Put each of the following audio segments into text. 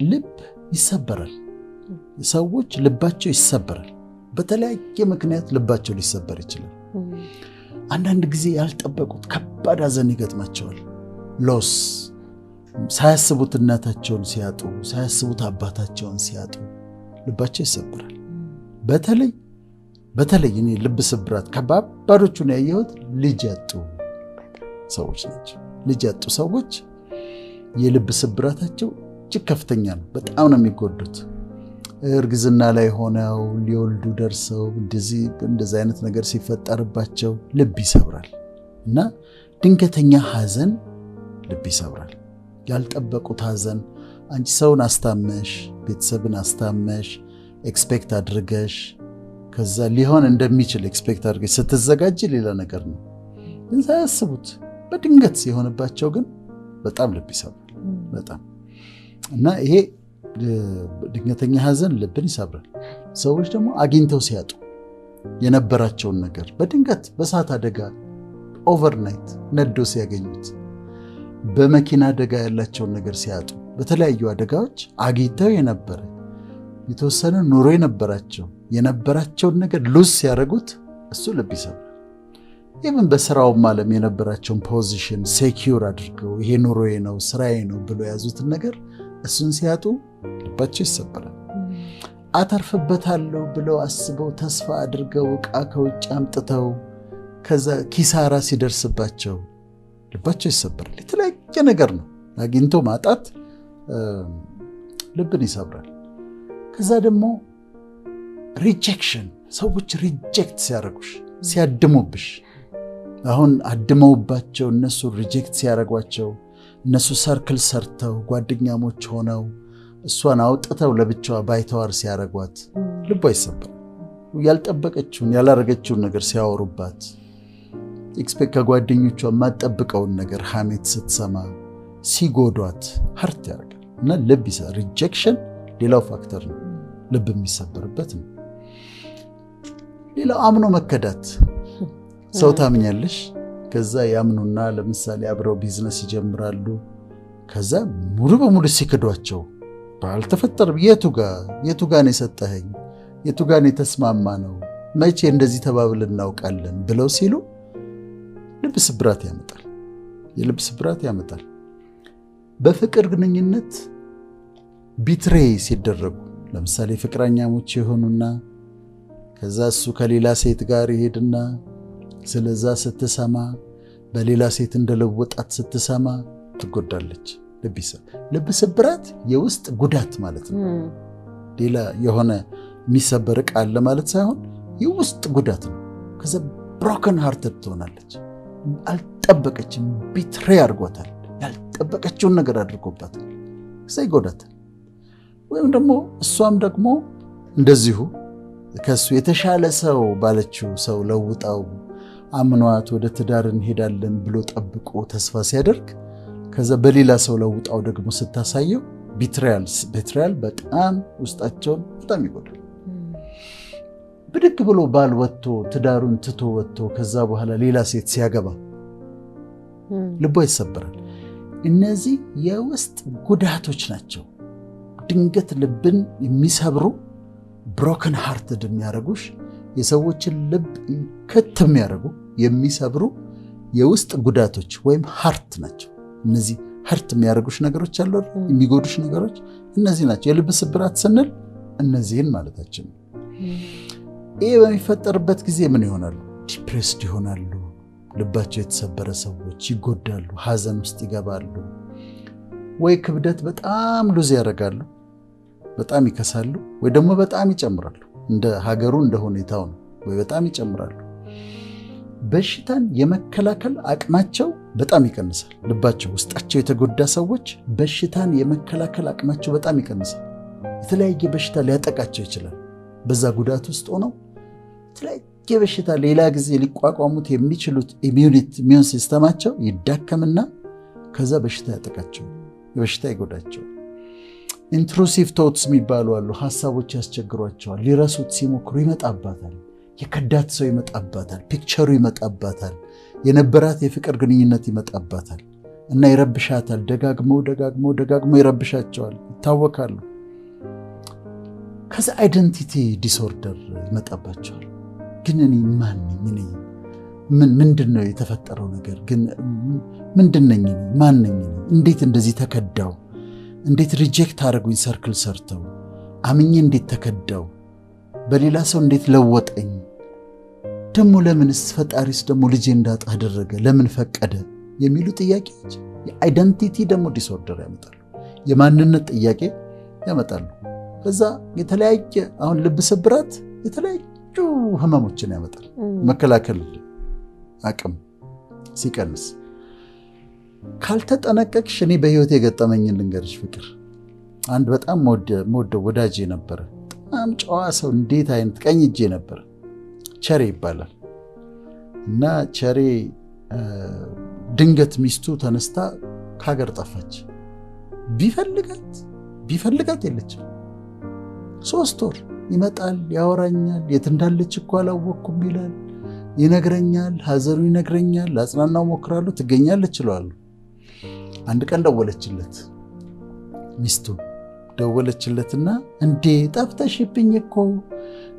ልብ ይሰበራል። ሰዎች ልባቸው ይሰበራል። በተለያየ ምክንያት ልባቸው ሊሰበር ይችላል። አንዳንድ ጊዜ ያልጠበቁት ከባድ ሐዘን ይገጥማቸዋል። ሎስ ሳያስቡት እናታቸውን ሲያጡ፣ ሳያስቡት አባታቸውን ሲያጡ ልባቸው ይሰበራል። በተለይ እኔ ልብ ስብራት ከባዶቹን ያየሁት ልጅ ያጡ ሰዎች ናቸው። ልጅ ያጡ ሰዎች የልብ ስብራታቸው እጅግ ከፍተኛ ነው። በጣም ነው የሚጎዱት። እርግዝና ላይ ሆነው ሊወልዱ ደርሰው እንደዚህ አይነት ነገር ሲፈጠርባቸው ልብ ይሰብራል እና ድንገተኛ ሐዘን ልብ ይሰብራል። ያልጠበቁት ሐዘን አንቺ ሰውን አስታመሽ፣ ቤተሰብን አስታመሽ፣ ኤክስፔክት አድርገሽ ከዛ ሊሆን እንደሚችል ኤክስፔክት አድርገሽ ስትዘጋጅ ሌላ ነገር ነው። ግን ሳያስቡት በድንገት ሲሆንባቸው ግን በጣም ልብ ይሰብራል። በጣም እና ይሄ ድንገተኛ ሐዘን ልብን ይሰብራል። ሰዎች ደግሞ አግኝተው ሲያጡ የነበራቸውን ነገር በድንገት በእሳት አደጋ ኦቨርናይት ነዶ ሲያገኙት፣ በመኪና አደጋ ያላቸውን ነገር ሲያጡ፣ በተለያዩ አደጋዎች አግኝተው የተወሰነ ኑሮ የነበራቸውን ነገር ሉዝ ሲያደርጉት እሱ ልብ ይሰብራል። ኢቭን በስራውም ዓለም የነበራቸውን ፖዚሽን ሴኪዩር አድርገው ይሄ ኑሮዬ ነው ስራዬ ነው ብሎ የያዙትን ነገር እሱን ሲያጡ ልባቸው ይሰበራል። አተርፍበታለሁ ብለው አስበው ተስፋ አድርገው ዕቃ ከውጭ አምጥተው ከዛ ኪሳራ ሲደርስባቸው ልባቸው ይሰበራል። የተለያየ ነገር ነው። አግኝቶ ማጣት ልብን ይሰብራል። ከዛ ደግሞ ሪጀክሽን፣ ሰዎች ሪጀክት ሲያደርጉሽ፣ ሲያድሙብሽ፣ አሁን አድመውባቸው እነሱ ሪጀክት ሲያደርጓቸው፣ እነሱ ሰርክል ሰርተው ጓደኛሞች ሆነው እሷን አውጥተው ለብቻዋ ባይተዋር ሲያደርጓት ልቧ ይሰበራል። ያልጠበቀችውን ያላረገችውን ነገር ሲያወሩባት፣ ኤክስፔክት ከጓደኞቿ የማትጠብቀውን ነገር ሐሜት ስትሰማ ሲጎዷት ሀርት ያደርጋል እና ልብ ይሰብራል። ሪጀክሽን ሌላው ፋክተር ነው ልብ የሚሰበርበት ነው። ሌላው አምኖ መከዳት። ሰው ታምኛለሽ፣ ከዛ ያምኑና ለምሳሌ አብረው ቢዝነስ ይጀምራሉ። ከዛ ሙሉ በሙሉ ሲክዷቸው ባልተፈጠረ የቱ ጋር ነው የሰጠኸኝ፣ የቱ ጋር ነው የተስማማ ነው፣ መቼ እንደዚህ ተባብል እናውቃለን ብለው ሲሉ ልብ ስብራት ያመጣል። የልብ ስብራት ያመጣል። በፍቅር ግንኙነት ቢትሬይ ሲደረጉ ለምሳሌ ፍቅረኛሞች የሆኑና ከዛ እሱ ከሌላ ሴት ጋር ይሄድና ስለዛ ስትሰማ በሌላ ሴት እንደለወጣት ስትሰማ ትጎዳለች። ልብ ስብራት የውስጥ ጉዳት ማለት ነው። ሌላ የሆነ የሚሰበር ዕቃ አለ ማለት ሳይሆን የውስጥ ጉዳት ነው። ከዛ ብሮከን ሃርትድ ትሆናለች። አልጠበቀችም፣ ቢትሬይ አድርጓታል። ያልጠበቀችውን ነገር አድርጎባታል። ከዛ ይጎዳታል። ወይም ደግሞ እሷም ደግሞ እንደዚሁ ከሱ የተሻለ ሰው ባለችው ሰው ለውጣው አምኗት ወደ ትዳር እንሄዳለን ብሎ ጠብቆ ተስፋ ሲያደርግ ከዛ በሌላ ሰው ለውጣው ደግሞ ስታሳየው ቢትሪያል በጣም ውስጣቸውን በጣም ይጎዳል። ብድግ ብሎ ባል ወጥቶ ትዳሩን ትቶ ወጥቶ ከዛ በኋላ ሌላ ሴት ሲያገባ ልቧ ይሰበራል። እነዚህ የውስጥ ጉዳቶች ናቸው። ድንገት ልብን የሚሰብሩ ብሮከን ሃርትድ የሚያደርጉሽ የሰዎችን ልብ ከት የሚያደርጉ የሚሰብሩ የውስጥ ጉዳቶች ወይም ሃርት ናቸው። እነዚህ ሃርት የሚያደርጉሽ ነገሮች አሉ፣ የሚጎዱሽ ነገሮች እነዚህ ናቸው። የልብ ስብራት ስንል እነዚህን ማለታችን ነው። ይህ በሚፈጠርበት ጊዜ ምን ይሆናሉ? ዲፕሬስድ ይሆናሉ። ልባቸው የተሰበረ ሰዎች ይጎዳሉ፣ ሐዘን ውስጥ ይገባሉ። ወይ ክብደት በጣም ሉዝ ያደርጋሉ፣ በጣም ይከሳሉ፣ ወይ ደግሞ በጣም ይጨምራሉ። እንደ ሀገሩ እንደ ሁኔታው ነው። ወይ በጣም ይጨምራሉ። በሽታን የመከላከል አቅማቸው በጣም ይቀንሳል። ልባቸው ውስጣቸው የተጎዳ ሰዎች በሽታን የመከላከል አቅማቸው በጣም ይቀንሳል። የተለያየ በሽታ ሊያጠቃቸው ይችላል። በዛ ጉዳት ውስጥ ሆነው የተለያየ በሽታ ሌላ ጊዜ ሊቋቋሙት የሚችሉት ኢሚዩን ሲስተማቸው ይዳከምና ከዛ በሽታ ያጠቃቸው፣ የበሽታ ይጎዳቸው። ኢንትሩሲቭ ቶትስ የሚባሉ አሉ። ሐሳቦች ያስቸግሯቸዋል። ሊረሱት ሲሞክሩ ይመጣባታል። የከዳት ሰው ይመጣባታል። ፒክቸሩ ይመጣባታል። የነበራት የፍቅር ግንኙነት ይመጣባታል። እና ይረብሻታል። ደጋግሞ ይረብሻቸዋል፣ ይታወካሉ። ከዛ አይደንቲቲ ዲስኦርደር ይመጣባቸዋል። ግን እኔ ማን ነኝ? ምንድነው የተፈጠረው ነገር? ግን ምንድነኝ? ማን ነኝ? እንዴት እንደዚህ ተከዳው? እንዴት ሪጀክት አድርጉኝ? ሰርክል ሰርተው አምኜ እንዴት ተከዳው? በሌላ ሰው እንዴት ለወጠኝ? ደግሞ ለምንስ ፈጣሪስ ደግሞ ልጄ እንዳጣ አደረገ? ለምን ፈቀደ? የሚሉ ጥያቄዎች የአይደንቲቲ ደግሞ ዲስኦርደር ያመጣሉ። የማንነት ጥያቄ ያመጣሉ። ከዛ የተለያየ አሁን ልብ ስብራት የተለያዩ ህመሞችን ያመጣል። መከላከል አቅም ሲቀንስ ካልተጠነቀቅሽ፣ እኔ በህይወት የገጠመኝን ልንገርሽ ፍቅር። አንድ በጣም መወደው ወዳጄ ነበረ። በጣም ጨዋ ሰው፣ እንዴት አይነት ቀኝ እጄ ነበረ። ቸሬ ይባላል። እና ቸሬ ድንገት ሚስቱ ተነስታ ከሀገር ጠፋች። ቢፈልጋት የለችም። 3 ወር ይመጣል፣ ያወራኛል። የት እንዳለች እኮ አላወቅኩም ይላል፣ ይነግረኛል፣ ሀዘኑ ይነግረኛል። ላጽናናው ሞክራለሁ፣ ትገኛለች እለዋለሁ። አንድ ቀን ደወለችለት፣ ሚስቱ ደወለችለትና እንዴ ጠፍተሽብኝ እኮ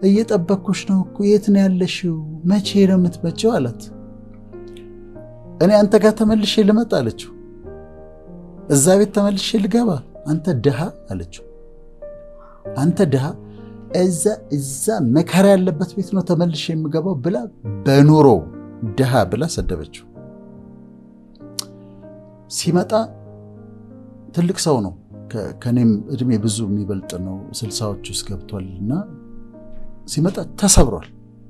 እየጠበኩሽ ነው እኮ፣ የት ነው ያለሽው? መቼ ነው የምትመጪው አላት። እኔ አንተ ጋር ተመልሼ ልመጣ አለችው። እዛ ቤት ተመልሼ ልገባ? አንተ ድሃ አለችው። አንተ ድሃ እዛ መከራ ያለበት ቤት ነው ተመልሼ የምገባው ብላ በኑሮ ድሃ ብላ ሰደበችው። ሲመጣ ትልቅ ሰው ነው፣ ከኔም እድሜ ብዙ የሚበልጥ ነው፣ 60ዎች ውስጥ ገብቷልና ሲመጣ ተሰብሯል።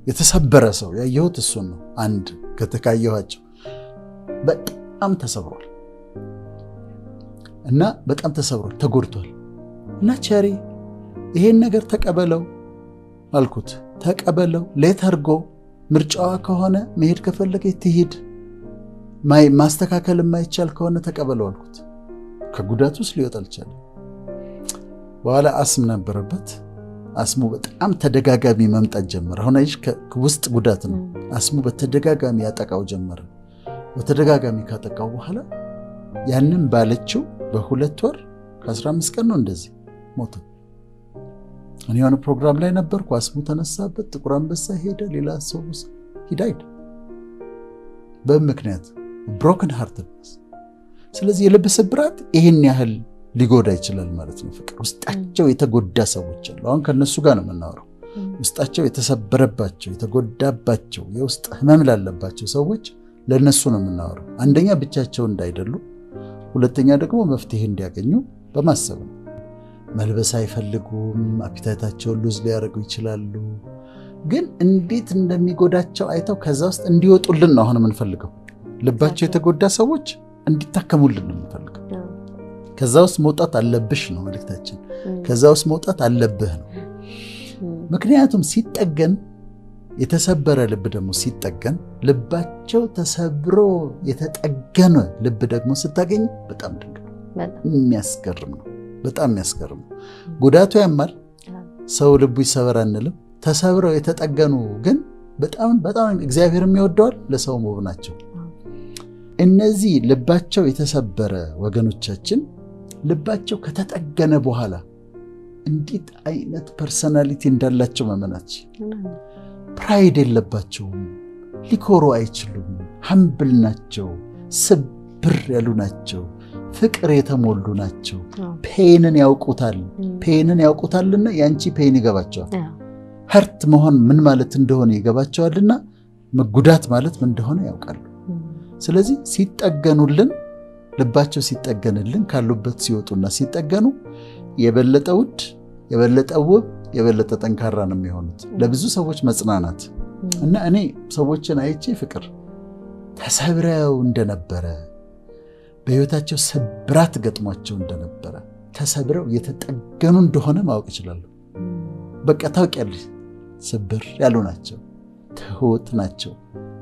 የተሰበረ ሰው ያየሁት እሱን ነው። አንድ ከተካየኋቸው በጣም ተሰብሯል እና በጣም ተሰብሯል፣ ተጎድቷል። እና ቸሪ ይሄን ነገር ተቀበለው አልኩት። ተቀበለው፣ ሌት አድርጎ ምርጫዋ ከሆነ መሄድ ከፈለገ ትሄድ፣ ማስተካከል የማይቻል ከሆነ ተቀበለው አልኩት። ከጉዳቱ ውስጥ ሊወጣ አልቻለም። በኋላ አስም ነበረበት። አስሙ በጣም ተደጋጋሚ መምጣት ጀመረ። አሁን አይሽ ከውስጥ ጉዳት ነው። አስሙ በተደጋጋሚ ያጠቃው ጀመረ። በተደጋጋሚ ካጠቃው በኋላ ያንን ባለችው በ2 ወር ከ15 ቀን ነው እንደዚህ ሞተ። እኔ የሆነ ፕሮግራም ላይ ነበርኩ። አስሙ ተነሳበት፣ ጥቁር አንበሳ ሄደ፣ ሌላ ሰው ሂዳይድ በምክንያት ብሮክን ሃርትነስ። ስለዚህ የልብ ስብራት ይሄን ያህል ሊጎዳ ይችላል ማለት ነው። ፍቅር ውስጣቸው የተጎዳ ሰዎች አሉ። አሁን ከነሱ ጋር ነው የምናወራው። ውስጣቸው የተሰበረባቸው የተጎዳባቸው የውስጥ ህመም ላለባቸው ሰዎች ለነሱ ነው የምናወራው። አንደኛ ብቻቸው እንዳይደሉ፣ ሁለተኛ ደግሞ መፍትሄ እንዲያገኙ በማሰብ ነው። መልበስ አይፈልጉም፣ አፒታይታቸውን ሉዝ ሊያደርጉ ይችላሉ። ግን እንዴት እንደሚጎዳቸው አይተው ከዛ ውስጥ እንዲወጡልን ነው አሁን የምንፈልገው። ልባቸው የተጎዳ ሰዎች እንዲታከሙልን ነው የምንፈልገው። ከዛ ውስጥ መውጣት አለብሽ ነው መልእክታችን። ከዛ ውስጥ መውጣት አለብህ ነው። ምክንያቱም ሲጠገን፣ የተሰበረ ልብ ደግሞ ሲጠገን፣ ልባቸው ተሰብሮ የተጠገነ ልብ ደግሞ ስታገኝ በጣም ድንቅ ነው። የሚያስገርም ነው። በጣም የሚያስገርም ነው። ጉዳቱ ያማል። ሰው ልቡ ይሰበር አንልም። ተሰብረው የተጠገኑ ግን በጣም እግዚአብሔር የሚወደዋል፣ ለሰው ውብ ናቸው። እነዚህ ልባቸው የተሰበረ ወገኖቻችን ልባቸው ከተጠገነ በኋላ እንዴት አይነት ፐርሰናሊቲ እንዳላቸው መመናች። ፕራይድ የለባቸውም፣ ሊኮሩ አይችሉም፣ ሀምብል ናቸው፣ ስብር ያሉ ናቸው፣ ፍቅር የተሞሉ ናቸው። ፔንን ያውቁታልና ያንቺ ፔን ይገባቸዋል። ሀርት መሆን ምን ማለት እንደሆነ ይገባቸዋልና መጉዳት ማለት ምን እንደሆነ ያውቃሉ። ስለዚህ ሲጠገኑልን፣ ልባቸው ሲጠገንልን፣ ካሉበት ሲወጡና ሲጠገኑ የበለጠ ውድ፣ የበለጠ ውብ፣ የበለጠ ጠንካራ ነው የሚሆኑት። ለብዙ ሰዎች መጽናናት እና እኔ ሰዎችን አይቼ ፍቅር ተሰብረው እንደነበረ፣ በህይወታቸው ስብራት ገጥሟቸው እንደነበረ፣ ተሰብረው የተጠገኑ እንደሆነ ማወቅ ይችላሉ። በቃ ታውቂያለሽ፣ ስብር ያሉ ናቸው፣ ትሁት ናቸው፣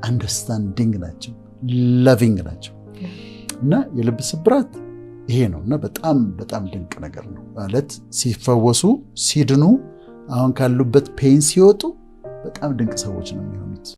አንደርስታንዲንግ ናቸው፣ ላቪንግ ናቸው። እና የልብ ስብራት ይሄ ነው። እና በጣም በጣም ድንቅ ነገር ነው ማለት ሲፈወሱ፣ ሲድኑ፣ አሁን ካሉበት ፔን ሲወጡ በጣም ድንቅ ሰዎች ነው የሚሆኑ።